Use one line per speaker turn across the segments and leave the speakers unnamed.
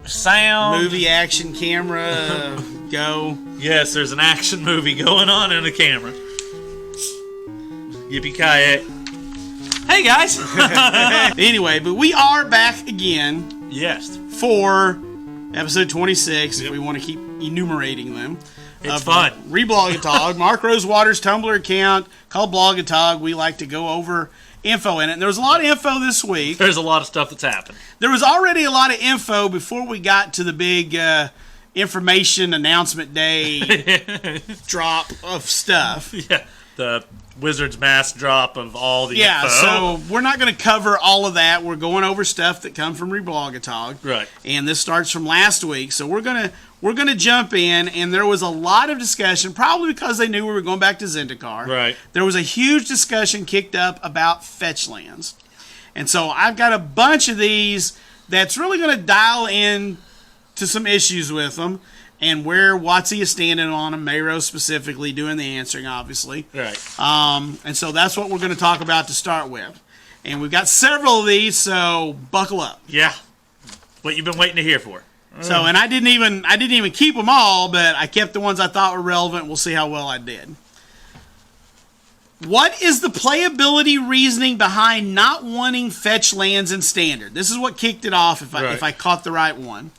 sound.
Movie, action, camera, go.
Yes, there's an action movie going on in a camera. Yippee-ki-yay. Hey, guys.
Anyway, but we are back again.
Yes.
For episode 26, if we want to keep enumerating them.
It's fun.
Reblogatog, Mark Rosewater's Tumblr account called Blogatog. We like to go over info in it. And there was a lot of info this week.
There's a lot of stuff that's happened.
There was already a lot of info before we got to the big information announcement day drop of stuff.
Yeah, the Wizard's Mass drop of all the info.
Yeah, so we're not going to cover all of that. We're going over stuff that come from Reblogatog.
Right.
And this starts from last week. So we're going to jump in, and there was a lot of discussion, probably because they knew we were going back to Zendikar.
Right.
There was a huge discussion kicked up about fetch lands. And so I've got a bunch of these that's really going to dial in to some issues with them and where WotC is standing on them, Mayro specifically doing the answering, obviously.
Right.
And so that's what we're going to talk about to start with. And we've got several of these, so buckle up.
Yeah. What you've been waiting to hear for.
So, and I didn't even keep them all, but I kept the ones I thought were relevant. We'll see how well I did. What is the playability reasoning behind not wanting fetch lands in Standard? This is what kicked it off, if I caught the right one.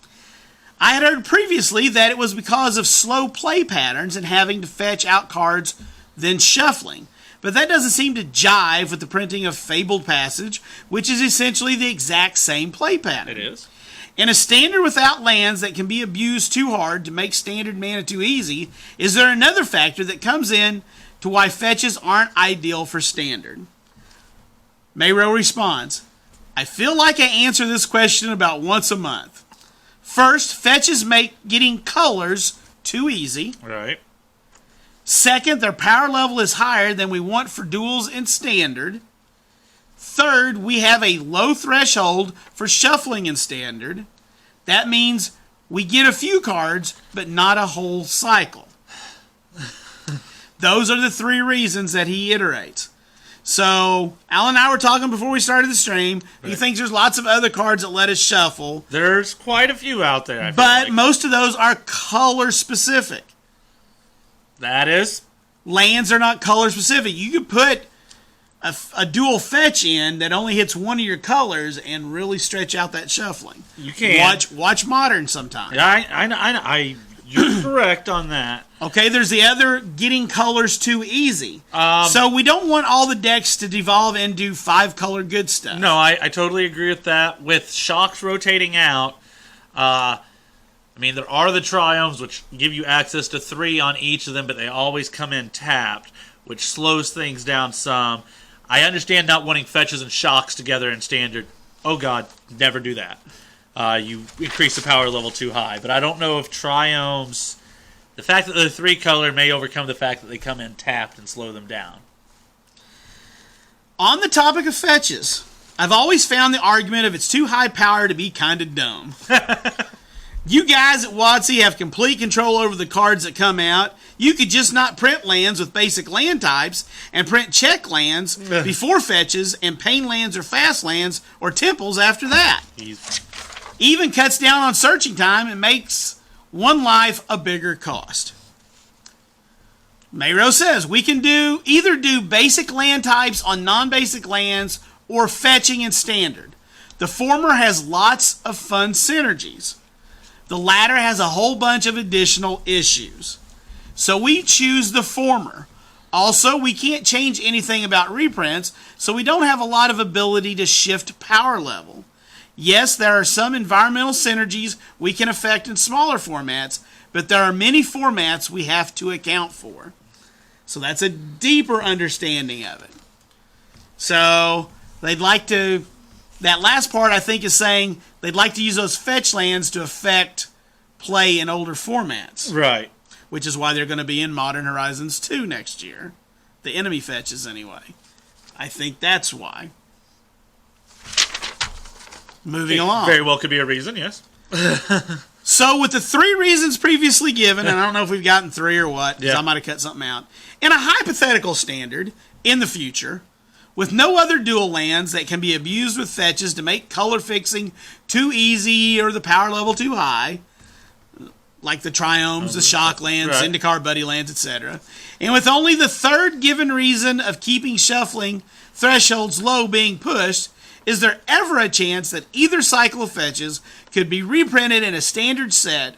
I had heard previously that it was because of slow play patterns and having to fetch out cards, then shuffling. But that doesn't seem to jive with the printing of Fabled Passage, which is essentially the exact same play pattern.
It is.
In a Standard without lands that can be abused too hard to make Standard mana too easy, is there another factor that comes in to why fetches aren't ideal for Standard? Mayro responds, I feel like I answer this question about once a month. First, fetches make getting colors too easy.
Right.
Second, their power level is higher than we want for duels in Standard. Third, we have a low threshold for shuffling in Standard. That means we get a few cards, but not a whole cycle. Those are the three reasons that he iterates. So, Alan and I were talking before we started the stream. Right. He thinks there's lots of other cards that let us shuffle.
There's quite a few out there,
but most of those are color specific.
That is?
Lands are not color specific. You could put a dual fetch in that only hits one of your colors and really stretch out that shuffling.
You can.
Watch Modern sometime.
Yeah, I you're correct on that.
Okay, there's the other getting colors too easy. So we don't want all the decks to devolve into 5-color good stuff.
No, I totally agree with that. With shocks rotating out, I mean, there are the Triomes, which give you access to 3 on each of them, but they always come in tapped, which slows things down some. I understand not wanting fetches and shocks together in Standard. Oh god, never do that. You increase the power level too high. But I don't know if Triomes... The fact that they're 3-color may overcome the fact that they come in tapped and slow them down.
On the topic of fetches, I've always found the argument of it's too high power to be kind of dumb. You guys at WotC have complete control over the cards that come out. You could just not print lands with basic land types and print check lands before fetches and pain lands or fast lands or temples after that. Even cuts down on searching time and makes one life a bigger cost. Mayro says we can either do basic land types on non-basic lands or fetching in Standard. The former has lots of fun synergies. The latter has a whole bunch of additional issues. So we choose the former. Also, we can't change anything about reprints, so we don't have a lot of ability to shift power level. Yes, there are some environmental synergies we can affect in smaller formats, but there are many formats we have to account for. So that's a deeper understanding of it. So they'd like to... That last part, I think, is saying they'd like to use those fetch lands to affect play in older formats.
Right.
Which is why they're going to be in Modern Horizons 2 next year. The enemy fetches, anyway. I think that's why. Moving along.
Very well could be a reason, yes.
So, with the 3 reasons previously given, and I don't know if we've gotten 3 or what, because I might have cut something out. In a hypothetical Standard, in the future, with no other dual lands that can be abused with fetches to make color fixing too easy or the power level too high, like the Triomes, the Shock lands,
right.
Zendikar Buddy lands, etc. And with only the third given reason of keeping shuffling thresholds low being pushed, is there ever a chance that either cycle of fetches could be reprinted in a standard set,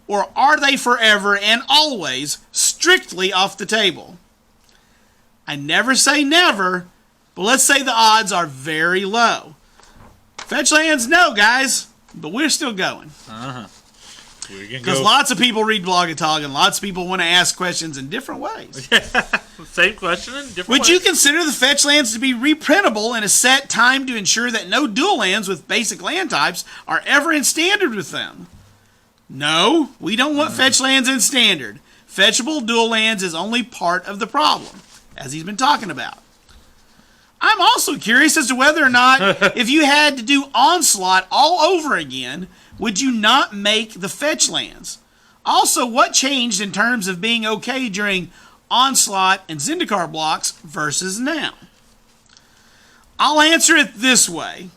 or are they forever and always strictly off the table? I never say never, but let's say the odds are very low. Fetch lands, no, guys, but we're still going. Because lots of people read Reblogatog and lots of people want to ask questions in different ways.
Same question in different
Would
ways.
you consider the fetch lands to be reprintable in a set time to ensure that no dual lands with basic land types are ever in standard with them? No, we don't want fetch lands in standard. Fetchable dual lands is only part of the problem, as he's been talking about. I'm also curious as to whether or not, if you had to do Onslaught all over again, would you not make the fetch lands? Also, what changed in terms of being okay during Onslaught and Zendikar blocks versus now? I'll answer it this way.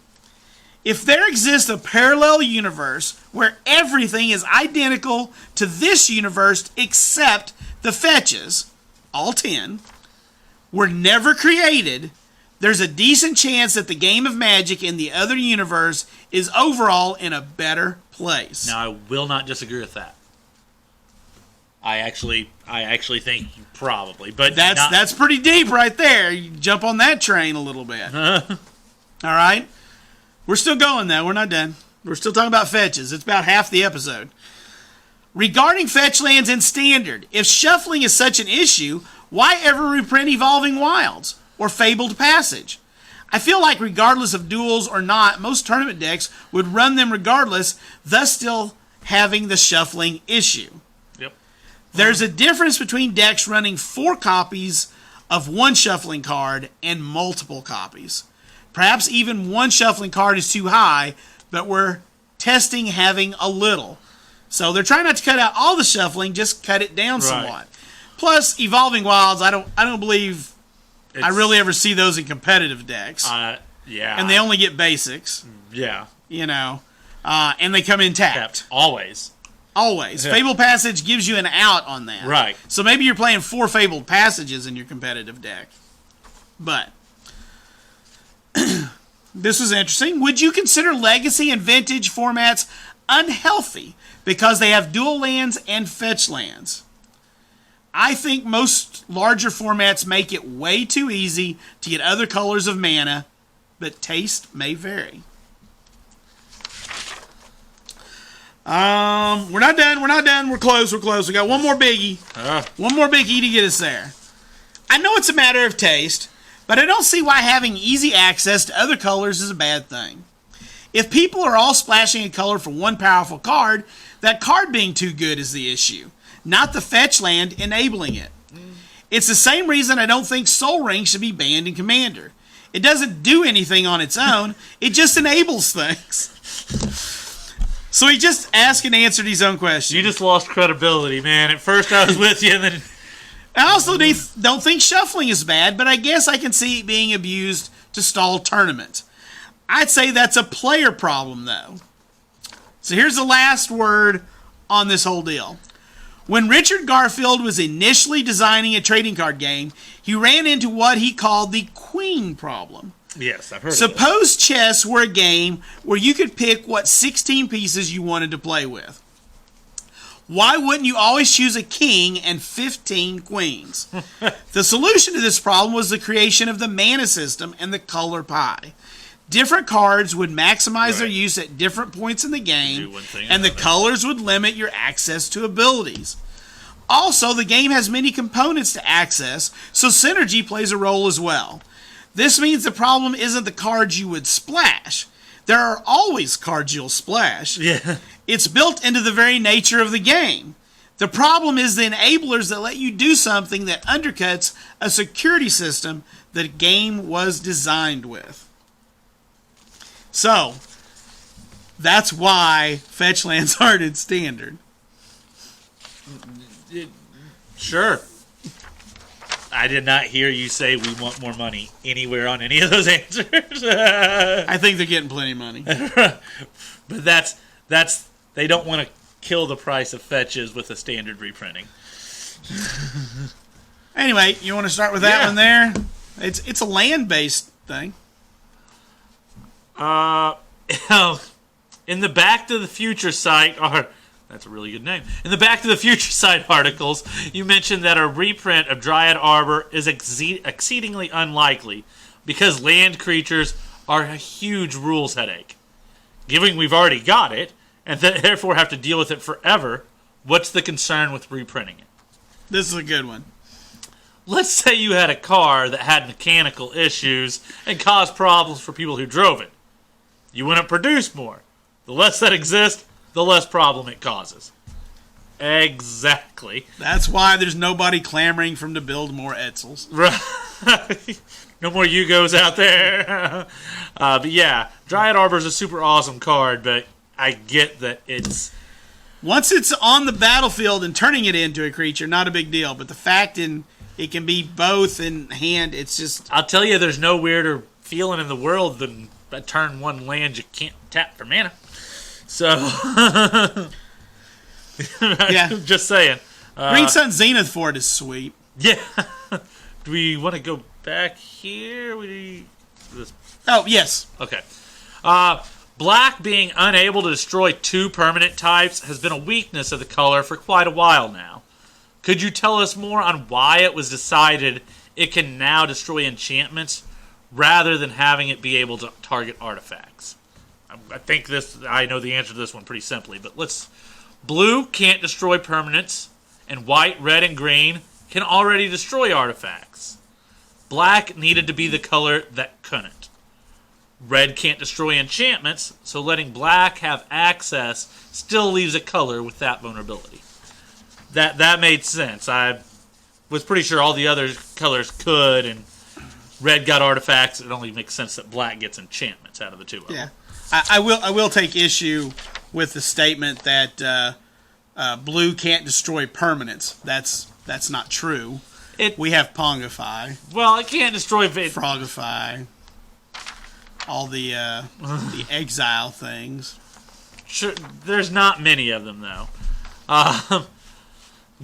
If there exists a parallel universe where everything is identical to this universe except the fetches, all 10, were never created, there's a decent chance that the game of Magic in the other universe is overall in a better place.
Now, I will not disagree with that. I actually think probably, but
that's pretty deep right there. You jump on that train a little bit. All right? We're still going, though. We're not done. We're still talking about fetches. It's about half the episode. Regarding fetch lands in Standard, if shuffling is such an issue, why ever reprint Evolving Wilds or Fabled Passage? I feel like regardless of duels or not, most tournament decks would run them regardless, thus still having the shuffling issue.
Yep.
There's a difference between decks running 4 copies of one shuffling card and multiple copies. Perhaps even one shuffling card is too high, but we're testing having a little. So they're trying not to cut out all the shuffling, just cut it down somewhat. Plus, Evolving Wilds, I don't believe I really ever see those in competitive decks.
Yeah.
And they only get basics.
Yeah.
You know. And they come in tapped.
Always.
Always. Yeah. Fabled Passage gives you an out on that.
Right.
So maybe you're playing 4 Fabled Passages in your competitive deck. But this was interesting. Would you consider Legacy and Vintage formats unhealthy because they have dual lands and fetch lands? I think most larger formats make it way too easy to get other colors of mana, but taste may vary. We're not done. We're close. We got one more biggie. One more biggie to get us there. I know it's a matter of taste, but I don't see why having easy access to other colors is a bad thing. If people are all splashing a color for one powerful card, that card being too good is the issue, not the fetch land enabling it. It's the same reason I don't think Sol Ring should be banned in Commander. It doesn't do anything on its own, it just enables things. So he just asked and answered his own question.
You just lost credibility, man. At first I was with you, and then...
I also don't think shuffling is bad, but I guess I can see it being abused to stall tournament. I'd say that's a player problem, though. So here's the last word on this whole deal. When Richard Garfield was initially designing a trading card game, he ran into what he called the queen problem.
Yes, I've heard of it.
Suppose chess were a game where you could pick what 16 pieces you wanted to play with. Why wouldn't you always choose a king and 15 queens? The solution to this problem was the creation of the mana system and the color pie. Different cards would maximize their use at different points in the game, and the colors would limit your access to abilities. Also, the game has many components to access, so synergy plays a role as well. This means the problem isn't the cards you would splash. There are always cards you'll splash.
Yeah.
It's built into the very nature of the game. The problem is the enablers that let you do something that undercuts a security system the game was designed with. So, that's why fetch lands aren't in Standard.
Sure. I did not hear you say we want more money anywhere on any of those answers.
I think they're getting plenty of money.
But that's they don't want to kill the price of fetches with a standard reprinting.
Anyway, you want to start with that one there? It's a land-based thing.
In the Back to the Future site, that's a really good name. In the Back to the Future site articles, you mentioned that a reprint of Dryad Arbor is exceedingly unlikely because land creatures are a huge rules headache. Given we've already got it, and therefore have to deal with it forever, what's the concern with reprinting it?
This is a good one.
Let's say you had a car that had mechanical issues and caused problems for people who drove it. You wouldn't produce more. The less that exists, the less problem it causes. Exactly.
That's why there's nobody clamoring for them to build more Etzels.
Right. No more Yugos out there. But yeah, Dryad Arbor is a super awesome card, but I get that it's...
Once it's on the battlefield and turning it into a creature, not a big deal. But the fact it can be both in hand, it's just...
I'll tell you, there's no weirder feeling in the world than a turn one land you can't tap for mana. So...
yeah.
Just saying.
Green Sun Zenith for it is sweet.
Yeah. Do we want to go back here?
Oh, yes.
Okay. Black being unable to destroy 2 permanent types has been a weakness of the color for quite a while now. Could you tell us more on why it was decided it can now destroy enchantments rather than having it be able to target artifacts? I think I know the answer to this one pretty simply, but Blue can't destroy permanents, and white, red, and green can already destroy artifacts. Black needed to be the color that couldn't. Red can't destroy enchantments, so letting black have access still leaves a color with that vulnerability. That made sense. I was pretty sure all the other colors could, and red got artifacts. It only makes sense that black gets enchantments out of the two of them.
Yeah, I will take issue with the statement that blue can't destroy permanents. That's not true. We have Pongify.
Well, it can't destroy
Frogify. All the exile things.
Sure, there's not many of them, though.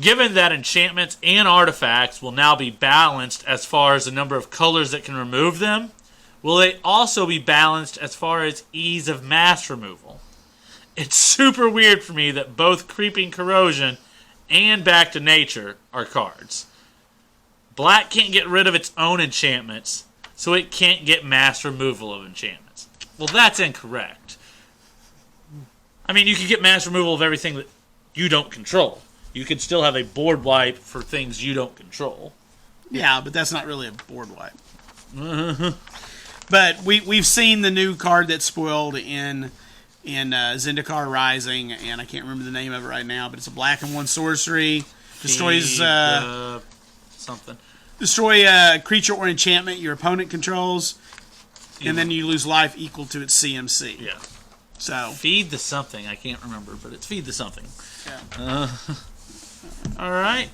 Given that enchantments and artifacts will now be balanced as far as the number of colors that can remove them, will they also be balanced as far as ease of mass removal? It's super weird for me that both Creeping Corrosion and Back to Nature are cards. Black can't get rid of its own enchantments, so it can't get mass removal of enchantments. Well, that's incorrect. I mean, you can get mass removal of everything that you don't control. You can still have a board wipe for things you don't control.
Yeah, but that's not really a board wipe. But we've seen the new card that's spoiled in Zendikar Rising, and I can't remember the name of it right now, but it's a black and 1 sorcery. Destroys
something.
Destroy a creature or enchantment your opponent controls, and then you lose life equal to its CMC.
Yeah.
So
Feed the something. I can't remember, but it's Feed the something.
Yeah.
All right.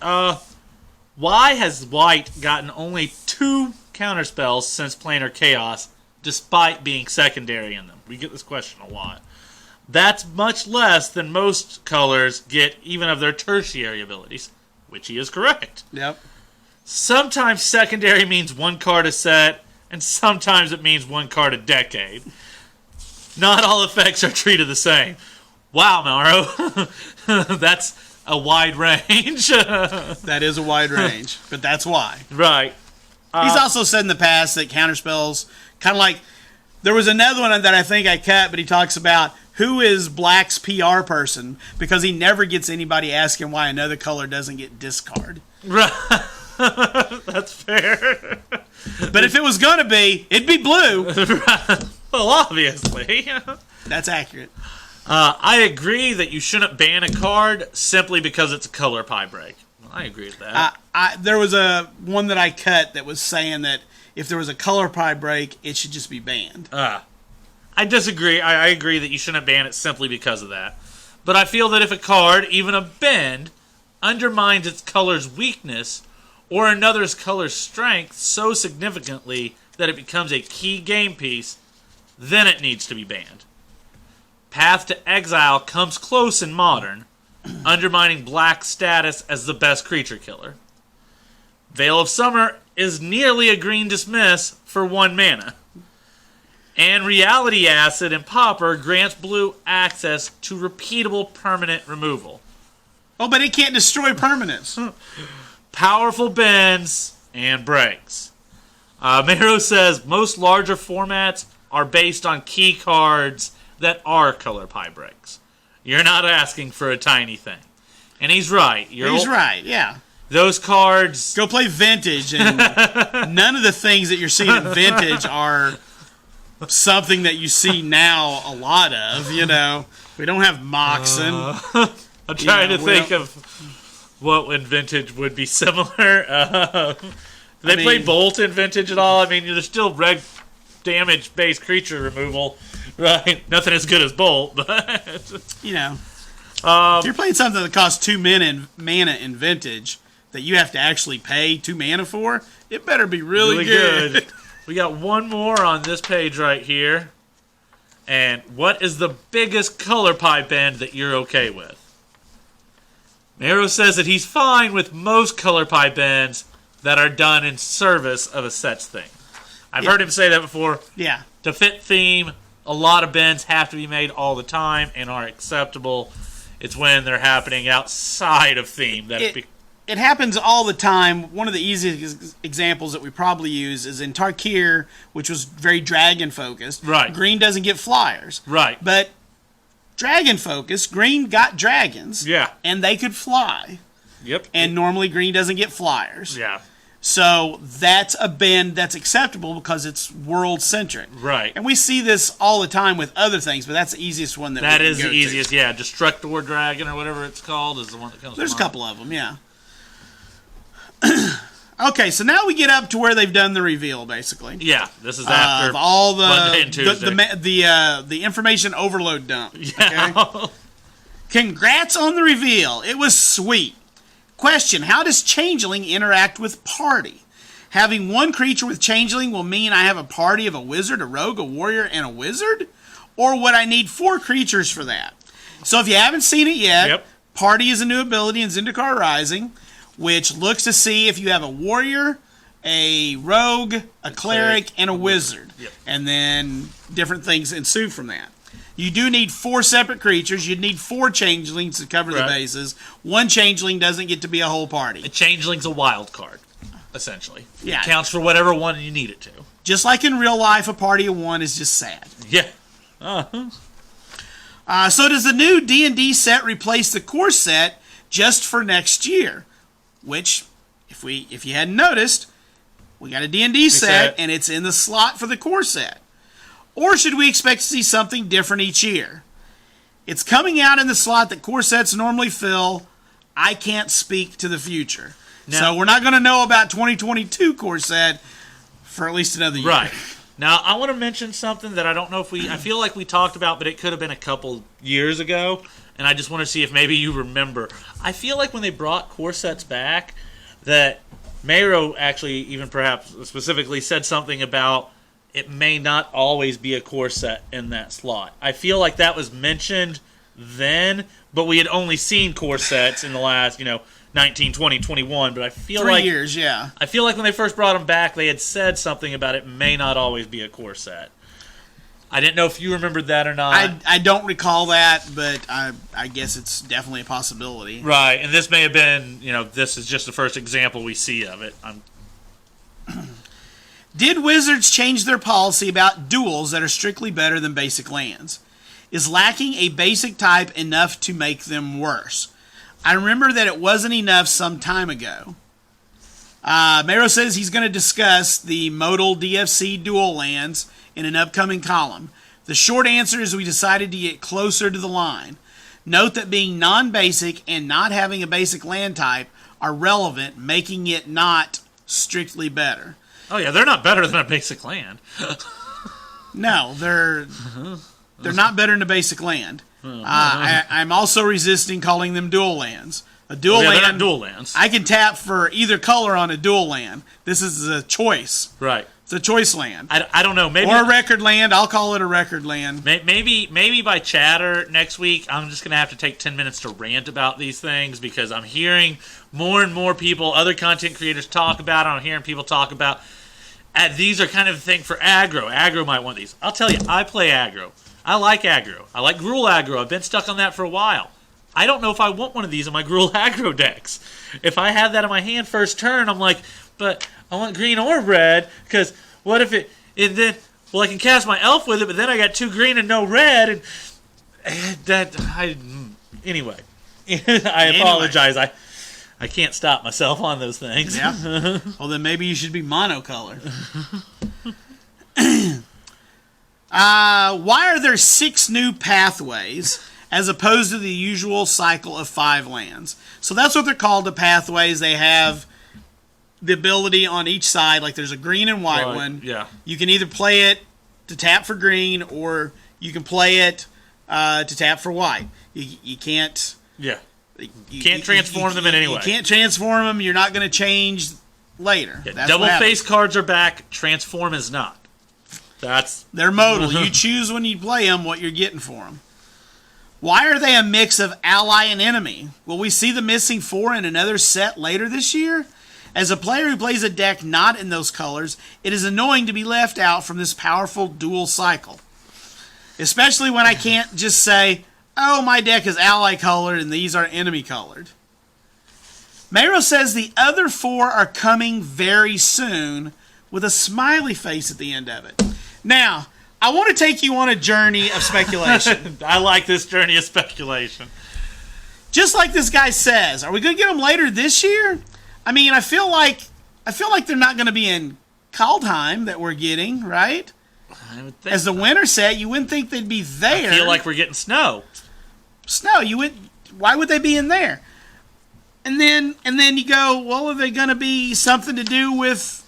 Why has white gotten only 2 counterspells since Planar Chaos, despite being secondary in them? We get this question a lot. That's much less than most colors get even of their tertiary abilities, which he is correct.
Yep.
Sometimes secondary means 1 card a set, and sometimes it means 1 card a decade. Not all effects are treated the same. Wow, Mauro. That's a wide range.
That is a wide range, but that's why.
Right.
He's also said in the past that counterspells, kind of like, there was another one that I think I cut, but he talks about who is Black's PR person, because he never gets anybody asking why another color doesn't get discard.
Right. That's fair.
But if it was going to be, it'd be blue.
Right. Well, obviously.
That's accurate.
I agree that you shouldn't ban a card simply because it's a color pie break. I agree with that.
There was one that I cut that was saying that if there was a color pie break, it should just be banned.
I disagree. I agree that you shouldn't ban it simply because of that. But I feel that if a card, even a bend, undermines its color's weakness, or another's color strength so significantly that it becomes a key game piece, then it needs to be banned. Path to Exile comes close in Modern, undermining Black's status as the best creature killer. Veil of Summer is nearly a green dismiss for 1 mana. And Reality Acid and Pauper grants Blue access to repeatable permanent removal.
Oh, but it can't destroy permanents.
Powerful bends and breaks. Mero says most larger formats are based on key cards that are color pie breaks. You're not asking for a tiny thing. And he's right.
He's right, yeah.
Those cards...
Go play Vintage, and none of the things that you're seeing in Vintage are something that you see now a lot of, you know. We don't have Moxen.
I'm trying to think of what in Vintage would be similar. Do they play Bolt in Vintage at all? I mean, there's still reg damage-based creature removal, right? Nothing as good as Bolt, but...
You know. If you're playing something that costs 2 mana in Vintage that you have to actually pay 2 mana for, it better be really good.
We got one more on this page right here. And what is the biggest color pie bend that you're okay with? Mero says that he's fine with most color pie bends that are done in service of a sets thing. I've heard him say that before.
Yeah.
To fit theme, a lot of bends have to be made all the time and are acceptable. It's when they're happening outside of theme that
it happens all the time. One of the easiest examples that we probably use is in Tarkir, which was very dragon focused.
Right.
Green doesn't get flyers.
Right.
But dragon focused, green got dragons.
Yeah.
And they could fly.
Yep.
And normally green doesn't get flyers.
Yeah.
So that's a bend that's acceptable because it's world-centric.
Right.
And we see this all the time with other things, but that's the easiest one that we can
is
go
the
to.
easiest, yeah. Destructor Dragon or whatever it's called is the one that comes
There's
to
a couple of them, yeah. Okay, so now we get up to where they've done the reveal, basically.
Yeah, this is after
of all
Monday and Tuesday.
The information overload dump.
Yeah.
Okay? Congrats on the reveal. It was sweet. Question, how does Changeling interact with party? Having one creature with Changeling will mean I have a party of a wizard, a rogue, a warrior, and a wizard? Or would I need 4 creatures for that? So if you haven't seen it yet, Party is a new ability in Zendikar Rising, which looks to see if you have a warrior, a rogue, a cleric, and a wizard.
Yep.
And then different things ensue from that. You do need 4 separate creatures. You'd need 4 changelings to cover the bases. 1 changeling doesn't get to be a whole party.
A changeling's a wild card, essentially.
Yeah.
It counts for whatever one you need it to.
Just like in real life, a party of 1 is just sad.
Yeah.
So does the new D&D set replace the core set just for next year? Which, if you hadn't noticed, we got a D&D set, and it's in the slot for the core set. Or should we expect to see something different each year? It's coming out in the slot that core sets normally fill. I can't speak to the future. So we're not going to know about 2022 core set for at least another year.
Right. Now, I want to mention something that I don't know if I feel like we talked about, but it could have been a couple years ago, and I just want to see if maybe you remember. I feel like when they brought core sets back, that Mero actually even perhaps specifically said something about it may not always be a core set in that slot. I feel like that was mentioned then, but we had only seen core sets in the last, 19, 20, 21, but I feel
3 years, yeah.
I feel like when they first brought them back, they had said something about it may not always be a core set. I didn't know if you remembered that or not.
I don't recall that, but I guess it's definitely a possibility.
Right, and this may have been, this is just the first example we see of it.
Did Wizards change their policy about duels that are strictly better than basic lands? Is lacking a basic type enough to make them worse? I remember that it wasn't enough some time ago. Mero says he's going to discuss the modal DFC dual lands in an upcoming column. The short answer is we decided to get closer to the line. Note that being non-basic and not having a basic land type are relevant, making it not strictly better.
Oh yeah, they're not better than a basic land.
No, they're not better than a basic land. I'm also resisting calling them dual lands. A dual
they're
land.
not dual lands.
I can tap for either color on a dual land. This is a choice.
Right.
It's a choice land.
I don't know. Maybe
or a record land. I'll call it a record land.
Maybe by chatter next week, I'm just going to have to take 10 minutes to rant about these things because I'm hearing more and more people, other content creators talk about it. I'm hearing people talk about these are kind of a thing for aggro. Aggro might want these. I'll tell you, I play aggro. I like aggro. I like Gruul aggro. I've been stuck on that for a while. I don't know if I want one of these in my Gruul aggro decks. If I have that in my hand first turn, I'm like, but I want green or red, because what if it then, well, I can cast my elf with it, but then I got 2 green and no red, anyway. I apologize. I can't stop myself on those things.
Yeah. Well, then maybe you should be monocolored. Why are there 6 new pathways as opposed to the usual cycle of 5 lands? So that's what they're called, the pathways. They have the ability on each side, like there's a green and white one.
Yeah.
You can either play it to tap for green, or you can play it to tap for white. You can't.
Yeah. You can't transform them in any way.
You can't transform them. You're not going to change later.
Yeah, double face cards are back. Transform is not.
They're modal. You choose when you play them what you're getting for them. Why are they a mix of ally and enemy? Will we see the missing 4 in another set later this year? As a player who plays a deck not in those colors, it is annoying to be left out from this powerful dual cycle. Especially when I can't just say, oh, my deck is ally colored and these are enemy colored. Mero says the other 4 are coming very soon with a smiley face at the end of it. Now, I want to take you on a journey of speculation.
I like this journey of speculation.
Just like this guy says, are we going to get them later this year? I mean, I feel like they're not going to be in Kaldheim that we're getting, right?
I would think
as the winter set, you wouldn't think they'd be there.
I feel like we're getting snow.
Snow, why would they be in there? And then you go, well, are they going to be something to do with,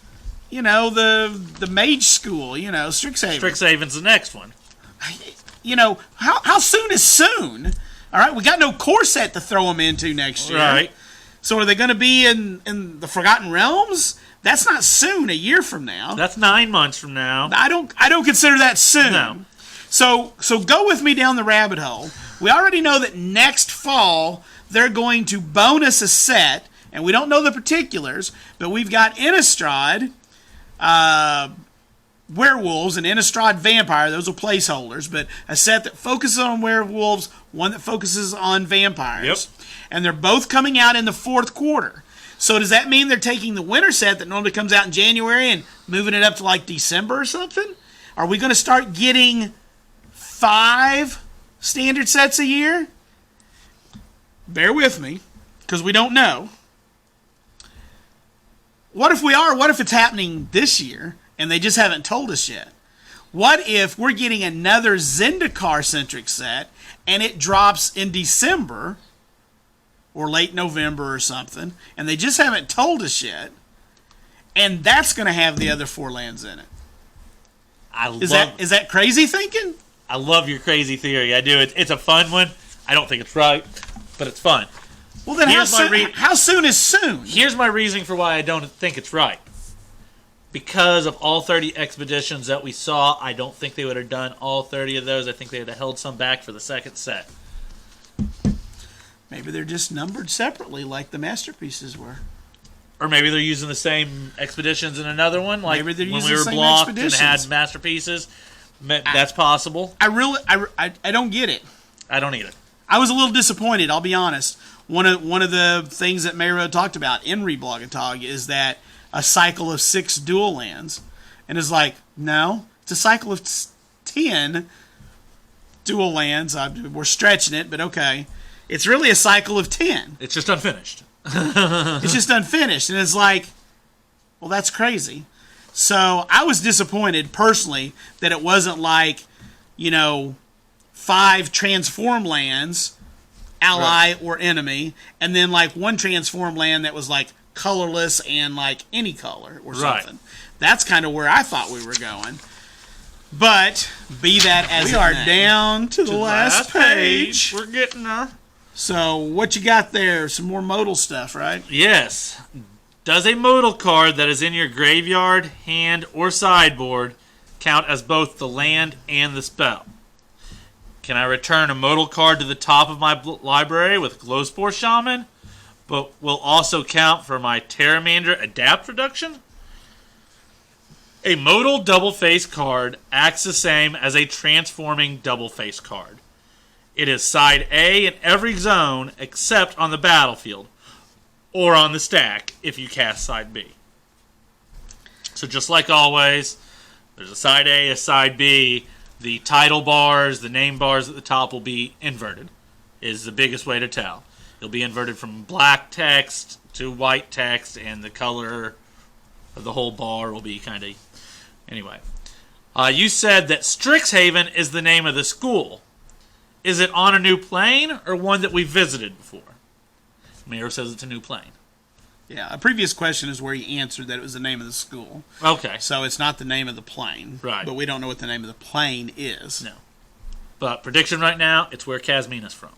the mage school, Strixhaven?
Strixhaven's the next one.
How soon is soon? All right, we got no core set to throw them into next year.
Right.
So are they going to be in the Forgotten Realms? That's not soon, a year from now.
That's 9 months from now.
I don't consider that soon.
No.
So go with me down the rabbit hole. We already know that next fall they're going to bonus a set, and we don't know the particulars, but we've got Innistrad werewolves and Innistrad vampire. Those are placeholders, but a set that focuses on werewolves, one that focuses on vampires.
Yep.
And they're both coming out in the 4th quarter. So does that mean they're taking the winter set that normally comes out in January and moving it up to like December or something? Are we going to start getting 5 standard sets a year? Bear with me, because we don't know. What if we are? What if it's happening this year and they just haven't told us yet? What if we're getting another Zendikar-centric set and it drops in December or late November or something, and they just haven't told us yet, and that's going to have the other 4 lands in it? Is that crazy thinking?
I love your crazy theory. I do. It's a fun one. I don't think it's right, but it's fun.
Well, then how soon is soon?
Here's my reasoning for why I don't think it's right. Because of all 30 expeditions that we saw, I don't think they would have done all 30 of those. I think they would have held some back for the second set.
Maybe they're just numbered separately like the masterpieces were.
Or maybe they're using the same expeditions in another one, like
maybe they're
when
using
we were
the same
blocked and
expeditions.
had masterpieces. That's possible.
I don't get it.
I don't either.
I was a little disappointed, I'll be honest. One of the things that Mero talked about in Reblogatog is that a cycle of 6 dual lands. And it's like, no, it's a cycle of 10 dual lands. We're stretching it, but okay. It's really a cycle of 10.
It's just unfinished.
It's just unfinished. And it's like, well, that's crazy. So I was disappointed, personally, that it wasn't like, 5 transform lands, ally or enemy, and then like 1 transform land that was like colorless and like any color or something. Right. That's kind of where I thought we were going. But be that as we are down to the last page.
We're getting there.
So what you got there? Some more modal stuff, right?
Yes. Does a modal card that is in your graveyard, hand, or sideboard count as both the land and the spell? Can I return a modal card to the top of my library with Glowspore Shaman, but will also count for my Terramander Adapt reduction? A modal double-face card acts the same as a transforming double-face card. It is side A in every zone except on the battlefield, or on the stack if you cast side B. So just like always, there's a side A, a side B. The title bars, the name bars at the top will be inverted, is the biggest way to tell. It'll be inverted from black text to white text, and the color of the whole bar will be kind of... Anyway. You said that Strixhaven is the name of the school. Is it on a new plane or one that we visited before? Mayor says it's a new plane.
Yeah, a previous question is where he answered that it was the name of the school.
Okay.
So it's not the name of the plane.
Right.
But we don't know what the name of the plane is.
No. But prediction right now, it's where Casmina's from.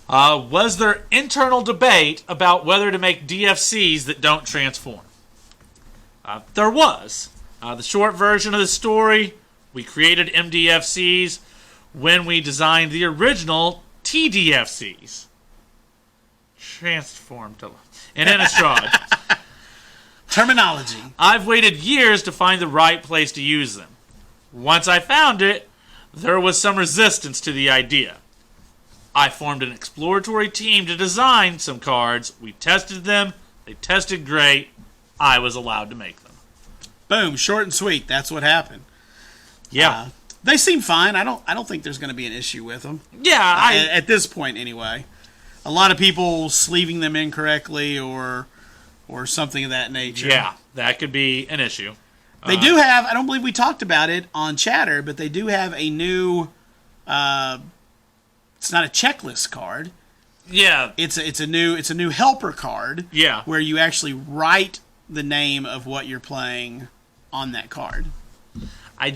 Was there internal debate about whether to make DFCs that don't transform? There was. The short version of the story, we created MDFCs when we designed the original TDFCs. Transformed in Innistrad.
Terminology.
I've waited years to find the right place to use them. Once I found it, there was some resistance to the idea. I formed an exploratory team to design some cards. We tested them. They tested great. I was allowed to make them.
Boom, short and sweet. That's what happened.
Yeah.
They seem fine. I don't think there's going to be an issue with them.
Yeah,
at this point anyway. A lot of people sleeving them incorrectly or something of that nature.
Yeah, that could be an issue.
They do have, I don't believe we talked about it on Chatter, but they do have a new it's not a checklist card.
Yeah.
It's a new helper card.
Yeah.
Where you actually write the name of what you're playing on that card.
I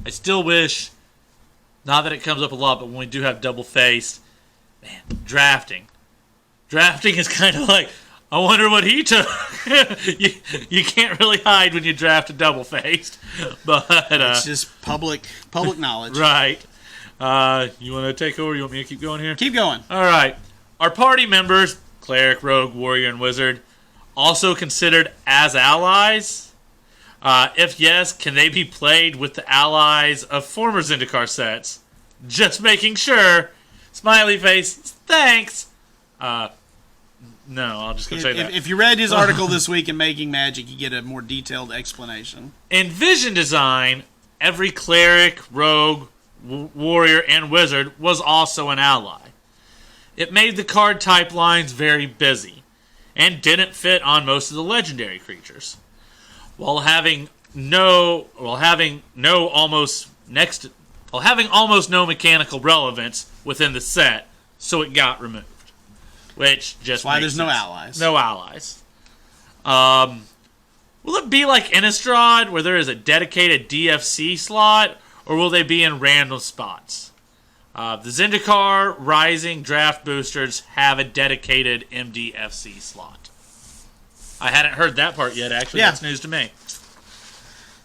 still wish, not that it comes up a lot, but when we do have double-faced, man, drafting. Drafting is kind of like, I wonder what he took. you can't really hide when you draft a double-faced. But
it's just public knowledge.
Right. You want to take over? You want me to keep going here?
Keep going.
All right. Our party members, cleric, rogue, warrior, and wizard, also considered as allies? If yes, can they be played with the allies of former Zendikar sets? Just making sure. Smiley face. Thanks. No, I'll just go say that.
If you read his article this week in Making Magic, you get a more detailed explanation.
In Vision Design, every cleric, rogue, warrior, and wizard was also an ally. It made the card type lines very busy, and didn't fit on most of the legendary creatures. While having almost no mechanical relevance within the set, so it got removed. Which just
That's why there's
sense.
no allies.
No allies. Will it be like Innistrad, where there is a dedicated DFC slot, or will they be in random spots? The Zendikar Rising Draft Boosters have a dedicated MDFC slot. I hadn't heard that part yet, actually.
Yeah.
That's news to me.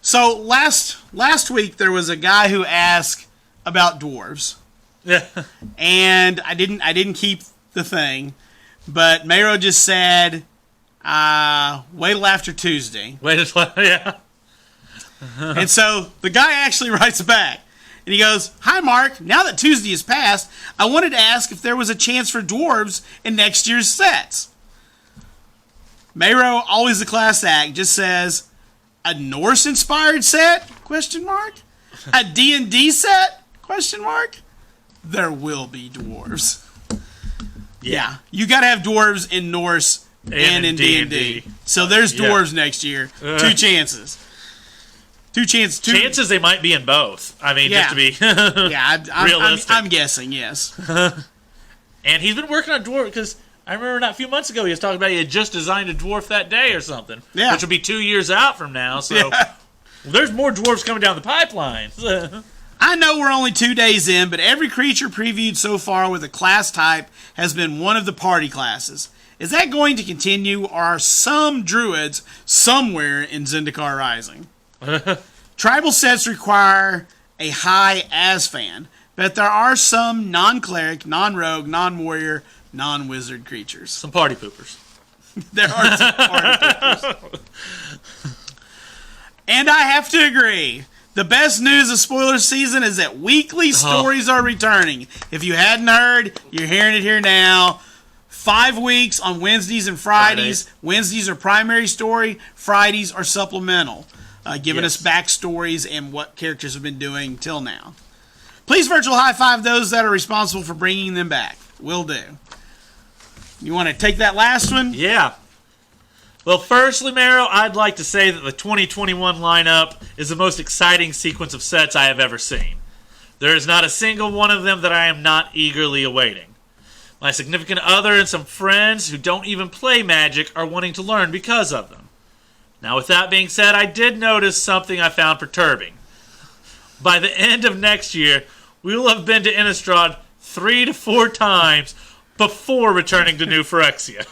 So last week there was a guy who asked about dwarves.
Yeah.
And I didn't keep the thing, but Mayro just said, wait till after Tuesday.
Yeah.
And so the guy actually writes back. And he goes, "Hi, Mark. Now that Tuesday has passed, I wanted to ask if there was a chance for dwarves in next year's sets." Mayro, always the class act, just says, "A Norse-inspired set? Question mark. A D&D set? Question mark. There will be dwarves." Yeah. You got to have dwarves in Norse and in D&D. So there's dwarves next year. Two chances.
Chances they might be in both. I mean, just to be realistic.
I'm guessing, yes.
And he's been working on dwarf because I remember not a few months ago he was talking about he had just designed a dwarf that day or something.
Yeah.
Which will be 2 years out from now. So there's more dwarves coming down the pipeline.
I know we're only 2 days in, but every creature previewed so far with a class type has been one of the party classes. Is that going to continue, or are some druids somewhere in Zendikar Rising? Tribal sets require a high Asfan, but there are some non-cleric, non-rogue, non-warrior, non-wizard creatures.
Some party poopers.
There are some party poopers. And I have to agree. The best news of spoiler season is that weekly stories are returning. If you hadn't heard, you're hearing it here now. 5 weeks on Wednesdays and Fridays. Wednesdays are primary story. Fridays are supplemental, giving us backstories and what characters have been doing till now. Please virtual high five those that are responsible for bringing them back. Will do. You want to take that last one?
Yeah. Well, firstly, Mero, I'd like to say that the 2021 lineup is the most exciting sequence of sets I have ever seen. There is not a single one of them that I am not eagerly awaiting. My significant other and some friends who don't even play Magic are wanting to learn because of them. Now, with that being said, I did notice something I found perturbing. By the end of next year, we will have been to Innistrad 3 to 4 times before returning to New Phyrexia.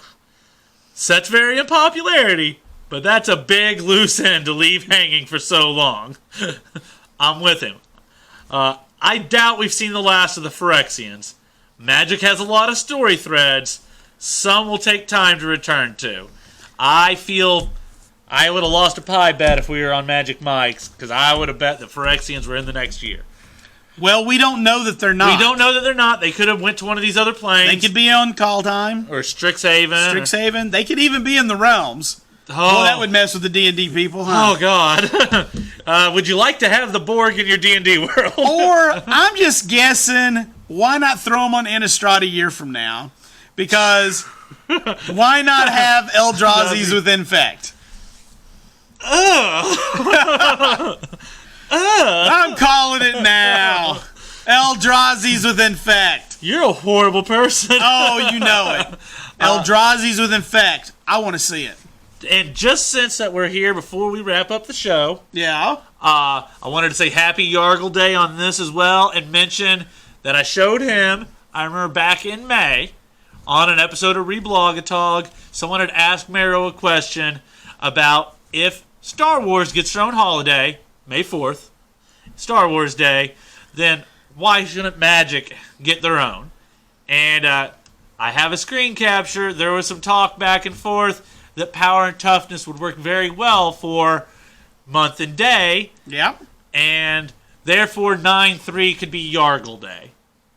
Sets vary in popularity, but that's a big loose end to leave hanging for so long. I'm with him. I doubt we've seen the last of the Phyrexians. Magic has a lot of story threads. Some will take time to return to. I feel I would have lost a pie bet if we were on Magic Mike's, because I would have bet the Phyrexians were in the next year.
Well, we don't know that they're not.
We don't know that they're not. They could have went to one of these other planes.
They could be on Kaldheim.
Or Strixhaven.
They could even be in the realms.
Oh,
well, that would mess with the D&D people, huh?
Oh, God. Would you like to have the Borg in your D&D world?
Or, I'm just guessing, why not throw them on Innistrad a year from now? Because why not have Eldrazi's with Infect? I'm calling it now. Eldrazi's with Infect.
You're a horrible person.
Oh, you know it. Eldrazi's with Infect. I want to see it.
And just since that we're here, before we wrap up the show, I wanted to say Happy Yargle Day on this as well, and mention that I showed him, I remember back in May, on an episode of Reblogatog, someone had asked Mero a question about if Star Wars gets their own holiday, May 4th, Star Wars Day, then why shouldn't Magic get their own? And I have a screen capture. There was some talk back and forth that power and toughness would work very well for month and day.
Yeah.
And therefore 9/3 could be Yargle Day.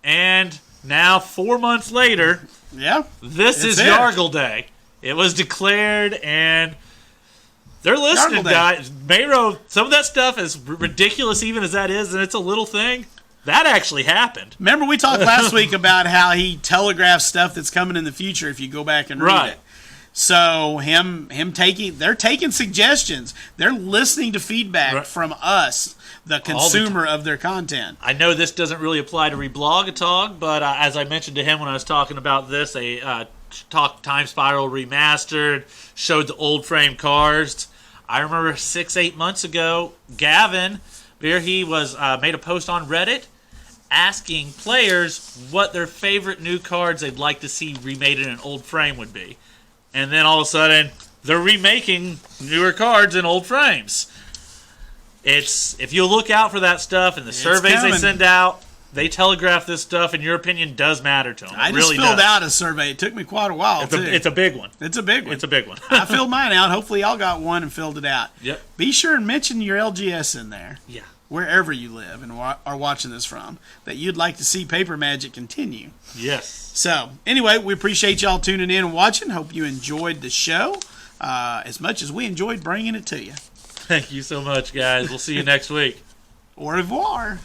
And now 4 months later, this is Yargle Day. It was declared, and they're listening, guys. Mero, some of that stuff, as ridiculous even as that is, and it's a little thing, that actually happened.
Remember we talked last week about how he telegraphs stuff that's coming in the future if you go back and read it. So they're taking suggestions. They're listening to feedback from us, the consumer of their content.
I know this doesn't really apply to Reblogatog, but as I mentioned to him when I was talking about this, they talked Timespiral Remastered, showed the old frame cards. I remember 6-8 months ago, Gavin, where he was made a post on Reddit asking players what their favorite new cards they'd like to see remade in an old frame would be. And then all of a sudden, they're remaking newer cards in old frames. If you look out for that stuff and the surveys they send out, they telegraph this stuff, and your opinion does matter to them.
I just filled out a survey. It took me quite a while, too.
It's a big one.
It's a big one.
It's a big one.
I filled mine out. Hopefully, y'all got one and filled it out.
Yep.
Be sure and mention your LGS in there.
Yeah.
Wherever you live and are watching this from, that you'd like to see Paper Magic continue.
Yes.
So, anyway, we appreciate y'all tuning in and watching. Hope you enjoyed the show as much as we enjoyed bringing it to you.
Thank you so much, guys. We'll see you next week.
Au revoir.